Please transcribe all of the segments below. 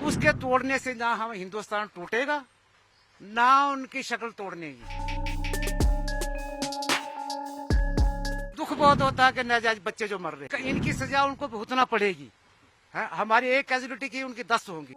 उसके तोड़ने से ना हम हिंदुस्तान टूटेगा ना उनकी शक्ल तोड़ने की। दुख बहुत होता है कि नाजायज बच्चे जो मर रहे हैं, इनकी सजा उनको भुगतना पड़ेगी। हमारी एक कैजुअलिटी की उनकी 10 होंगी।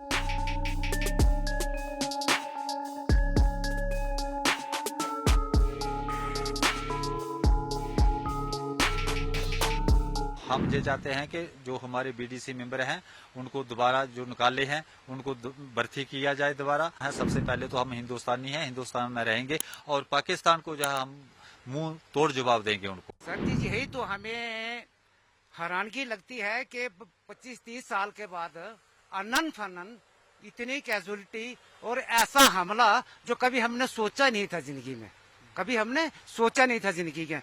हम ये चाहते हैं कि जो हमारे बीडीसी मेंबर हैं उनको दोबारा जो निकाले हैं उनको भर्ती किया जाए दोबारा। सबसे पहले तो हम हिंदुस्तानी हैं, हिंदुस्तान में रहेंगे और पाकिस्तान को जो है हम मुंह तोड़ जवाब देंगे उनको। सर जी यही तो हमें हैरानगी लगती है कि 25-30 साल के बाद अनन फनन इतनी कैजुअलिटी और ऐसा हमला जो कभी हमने सोचा नहीं था जिंदगी में, कभी हमने सोचा नहीं था जिंदगी में।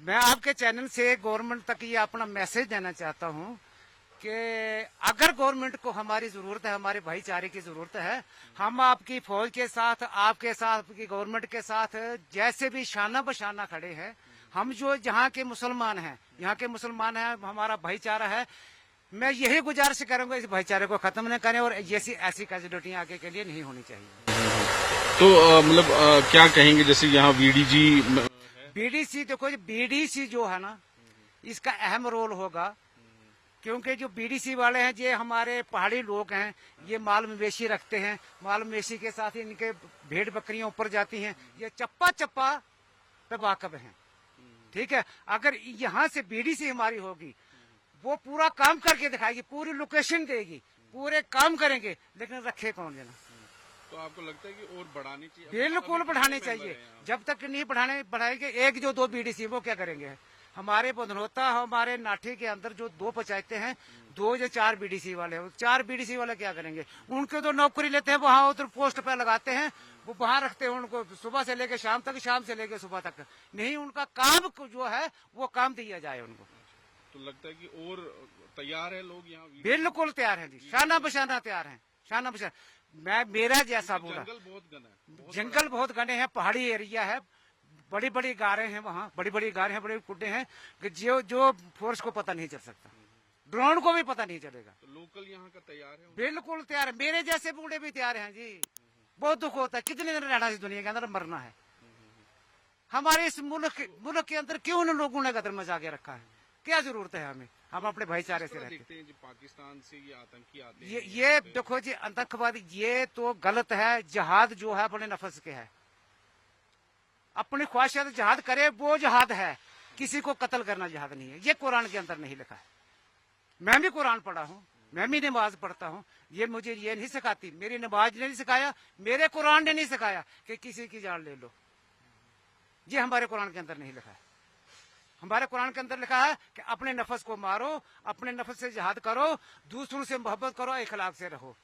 मैं आपके चैनल से गवर्नमेंट तक ये अपना मैसेज देना चाहता हूँ कि अगर गवर्नमेंट को हमारी जरूरत है, हमारे भाईचारे की जरूरत है, हम आपकी फौज के साथ, आपके साथ, आपकी गवर्नमेंट के साथ जैसे भी शाना बशाना खड़े हैं। हम जो जहाँ के मुसलमान हैं, यहाँ के मुसलमान हैं, हमारा भाईचारा है। मैं यही गुजारिश करूंगा इस भाईचारे को खत्म न करें और जैसी ऐसी कैजुअलिटियां आगे के लिए नहीं होनी चाहिए। तो मतलब क्या कहेंगे, जैसे यहाँ बीडीसी देखो, बीडीसी जो है ना, इसका अहम रोल होगा, क्योंकि जो बीडीसी वाले हैं ये हमारे पहाड़ी लोग हैं, ये माल मवेशी रखते हैं, माल मवेशी के साथ ही इनके भेड़ बकरियां ऊपर जाती हैं, ये चप्पा चप्पा पे वाकफ हैं। ठीक है, अगर यहाँ से बीडीसी हमारी होगी, वो पूरा काम करके दिखाएगी, पूरी लोकेशन देगी, पूरे काम करेंगे, लेकिन रखे कौन लेना। तो आपको लगता है कि और बढ़ानी चाहिए? बिल्कुल बढ़ाने चाहिए। जब तक नहीं बढ़ाएंगे, एक जो 2 बीडीसी वो क्या करेंगे। हमारे बधनोता, हमारे नाठी के अंदर जो 2 पंचायतें हैं, 2 या 4 बीडीसी वाले हैं, 4 बीडीसी वाले क्या करेंगे। उनके तो नौकरी लेते हैं, वहां उधर पोस्ट पे लगाते हैं, वो वहां रखते हैं उनको सुबह से लेकर शाम तक, शाम से लेकर सुबह तक। नहीं, उनका काम जो है वो काम दिया जाए उनको। तो लगता है कि और तैयार है लोग यहाँ? बिल्कुल तैयार है जी, शाना बशाना तैयार है, शाना बशाना। मेरा जैसा बोला, जंगल बहुत घने हैं, पहाड़ी एरिया है, बड़ी बड़ी गारें हैं, वहाँ बड़ी बड़ी गारें हैं, बड़े कुड्डे हैं कि जो फोर्स को पता नहीं चल सकता, ड्रोन को भी पता नहीं चलेगा। तो लोकल यहाँ का तैयार है? बिल्कुल तैयार है, मेरे जैसे बूढ़े भी तैयार हैं जी। बहुत दुख होता है, कितने दिन रहना इस दुनिया के अंदर, मरना है। हमारे इस मुल्क के अंदर क्यों उन लोगों ने गदर मचा के रखा है, क्या जरूरत है हमें। हम अपने भाईचारे से रहते हैं। पाकिस्तान से ये आतंकी आते हैं, ये देखो जी, आतंकवादी ये तो गलत है। जहाद जो है अपने नफ्स के है, अपनी ख्वाहिशात जहाद करे, वो जहाद है। किसी को कत्ल करना जहाद नहीं है, ये कुरान के अंदर नहीं लिखा है। मैं भी कुरान पढ़ा हूँ, मैं भी नमाज पढ़ता हूँ, ये मुझे ये नहीं सिखाती, मेरी नमाज ने नहीं सिखाया, मेरे कुरान ने नहीं सिखाया कि किसी की जान ले लो। ये हमारे कुरान के अंदर नहीं लिखा है। हमारे कुरान के अंदर लिखा है कि अपने नफ्स को मारो, अपने नफ्स से जिहाद करो, दूसरों से मोहब्बत करो, इखलाक से रहो।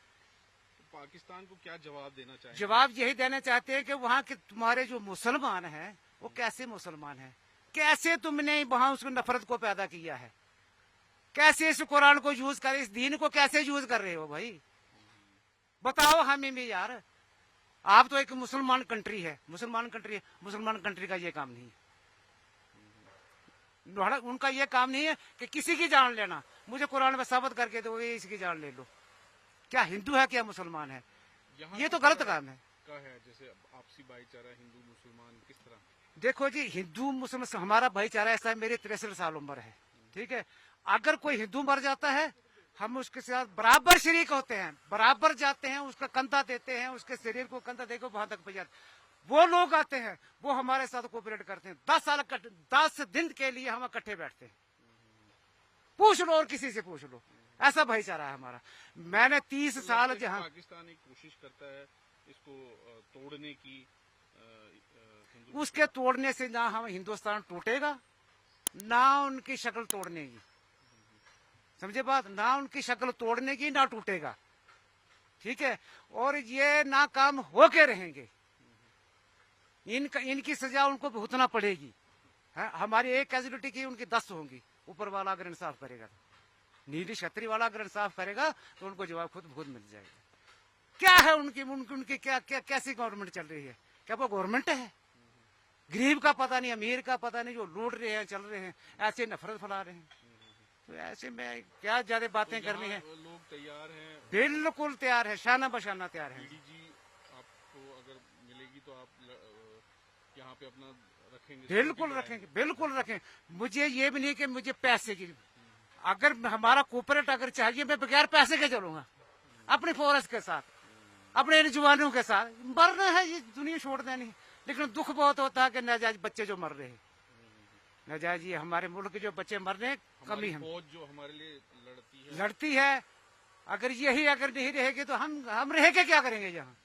तो पाकिस्तान को क्या जवाब देना चाहिए? जवाब यही देना चाहते हैं कि वहाँ के तुम्हारे जो मुसलमान हैं वो कैसे मुसलमान हैं, कैसे तुमने वहां उसको नफरत को पैदा किया है, कैसे इस कुरान को यूज कर, इस दीन को कैसे यूज कर रहे हो भाई, बताओ हमें भी यार। आप तो एक मुसलमान कंट्री है, मुसलमान कंट्री का ये काम नहीं है। उनका ये काम नहीं है कि किसी की जान लेना, मुझे कुरान में साबित करके दो ये इसकी जान ले लो। क्या हिंदू है, क्या मुसलमान है, ये तो गलत काम है। जैसे आपसी भाईचारा हिंदू मुसलमान किस तरह? देखो जी, हिंदू मुसलमान हमारा भाईचारा ऐसा है, मेरी 63 साल उम्र है, ठीक है। अगर कोई हिंदू मर जाता है, हम उसके साथ बराबर शरीक होते हैं, बराबर जाते हैं, उसका कंधा देते हैं, उसके शरीर को कंधा देकर वहां तक पहुंचाते। वो लोग आते हैं, वो हमारे साथ कोऑपरेट करते हैं। 10 दिन के लिए हम इकट्ठे बैठते हैं। पूछ लो और किसी से पूछ लो, ऐसा भाईचारा है हमारा। मैंने 30 साल जहाँ पाकिस्तान एक कोशिश करता है इसको तोड़ने की, उसके तोड़ने से ना हम हिंदुस्तान टूटेगा ना उनकी शक्ल तोड़ने की, समझे बात, ना उनकी शक्ल तोड़ने की ना टूटेगा, ठीक है। और ये नाकाम होके रहेंगे, इनकी सजा उनको भुगतना पड़ेगी। हमारी एक कैजुअलिटी की उनकी 10 होंगी। ऊपर वाला अगर इंसाफ करेगा, तो नीली छतरी वाला अगर इंसाफ करेगा तो उनको जवाब खुद मिल जाएगा। क्या है उनकी क्या कैसी गवर्नमेंट चल रही है, क्या वो गवर्नमेंट है? गरीब का पता नहीं, अमीर का पता नहीं, जो लूट रहे हैं, चल रहे हैं, ऐसे नफरत फैला रहे हैं। तो ऐसे में क्या ज्यादा बातें करनी है। लोग तैयार हैं, बिल्कुल तैयार है, शाना बशाना तैयार है। बीडीजी आपको अगर मिलेगी तो आप यहाँ पे अपना रखेंगे? बिल्कुल रखेंगे, बिल्कुल रखेंगे। मुझे ये भी नहीं कि मुझे पैसे की, अगर हमारा कोऑपरेट अगर चाहिए, मैं बगैर पैसे के चलूंगा अपनी फोर्स के साथ, अपने इन जवानों के साथ। मरना है, ये दुनिया छोड़ देनी। लेकिन दुख बहुत होता है कि नाजायज बच्चे जो मर रहे हैं, नाजायज ये हमारे मुल्क के जो बच्चे मर रहे हैं, कमी हम फौज जो हमारे लिए लड़ती है। अगर यही अगर नहीं रहेगी तो हम रह के क्या करेंगे? यहाँ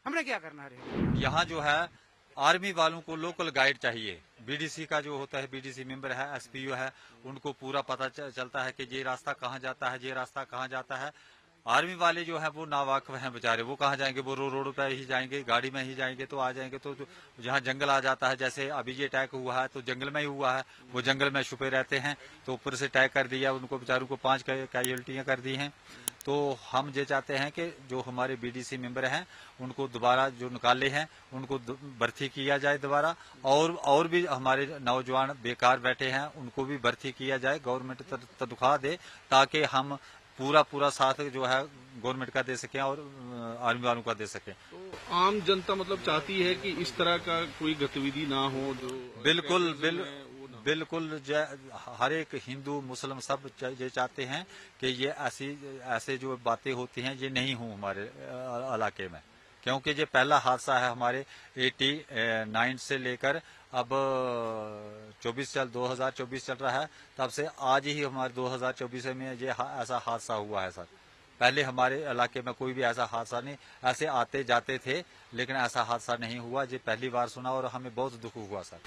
हमने क्या करना है? यहाँ जो है आर्मी वालों को लोकल गाइड चाहिए। बीडीसी का जो होता है, बीडीसी मेंबर है, एसपीओ है, उनको पूरा पता चलता है कि ये रास्ता कहाँ जाता है, ये रास्ता कहाँ जाता है। आर्मी वाले जो है वो नावाकिफ हैं बेचारे, वो कहाँ जाएंगे? वो रोड पे ही जाएंगे, गाड़ी में ही जाएंगे तो आ जाएंगे। तो जहाँ जंगल आ जाता है, जैसे अभी ये अटैक हुआ है तो जंगल में ही हुआ है, वो जंगल में छुपे रहते हैं, तो ऊपर से अटैक कर दिया, उनको बेचारों को 5 कैजुअल्टियां कर दी हैं। तो हम ये चाहते हैं कि जो हमारे बीडीसी मेंबर हैं उनको दोबारा जो निकाले हैं उनको भर्ती किया जाए दोबारा, और भी हमारे नौजवान बेकार बैठे हैं उनको भी भर्ती किया जाए, गवर्नमेंट तनख्वाह दे, ताकि हम पूरा साथ जो है गवर्नमेंट का दे सकें और आर्मी वालों का दे सकें। तो आम जनता मतलब चाहती है कि इस तरह का कोई गतिविधि ना हो जो बिल्कुल हर एक हिंदू मुस्लिम सब ये चाहते हैं कि ये ऐसे जो बातें होती हैं ये नहीं हो हमारे इलाके में, क्योंकि ये पहला हादसा है हमारे 89 से लेकर अब 2024 चल रहा है, तब से आज ही हमारे 2024 में ये ऐसा हादसा हुआ है सर। पहले हमारे इलाके में कोई भी ऐसा हादसा नहीं, ऐसे आते जाते थे लेकिन ऐसा हादसा नहीं हुआ। ये पहली बार सुना और हमें बहुत दुख हुआ सर।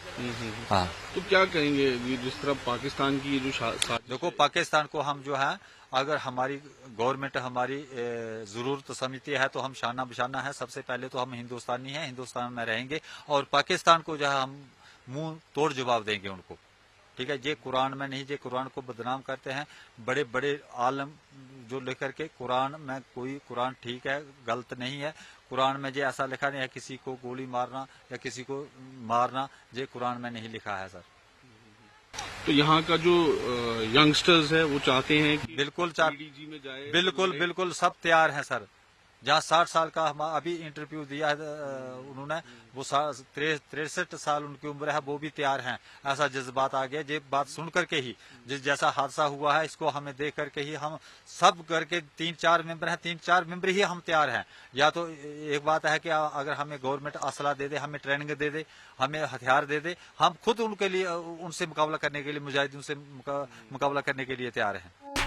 हाँ, तो क्या कहेंगे जिस तरह पाकिस्तान की जो देखो, पाकिस्तान को हम जो है, अगर हमारी गवर्नमेंट हमारी जरूरत समझती है तो हम शाना बशाना है। सबसे पहले तो हम हिंदुस्तानी हैं, हिंदुस्तान में रहेंगे और पाकिस्तान को जो है हम मुंह तोड़ जवाब देंगे उनको। ठीक है, ये कुरान में नहीं, ये कुरान को बदनाम करते हैं बड़े बड़े आलम जो लेकर के। कुरान में कोई, कुरान ठीक है, गलत नहीं है। कुरान में ये ऐसा लिखा नहीं है किसी को गोली मारना या किसी को मारना, ये कुरान में नहीं लिखा है सर। तो यहाँ का जो यंगस्टर्स है वो चाहते हैं कि बिल्कुल बीडीजी में जाए, बिल्कुल सब तैयार हैं सर। जहाँ 60 साल का हम अभी इंटरव्यू दिया है उन्होंने, वो 63 साल उनकी उम्र है, वो भी तैयार हैं। ऐसा जज्बात आ गया, ये बात सुन करके ही, जैसा हादसा हुआ है इसको हमें देख करके ही हम सब करके 3-4 मेंबर हैं, 3-4 मेंबर ही हम तैयार हैं। या तो एक बात है कि अगर हमें गवर्नमेंट असला दे दे, हमें ट्रेनिंग दे दे, हमें हथियार दे दे, हम खुद उनके लिए, उनसे मुकाबला करने के लिए, मुजाहिदीन से मुकाबला करने के लिए तैयार हैं।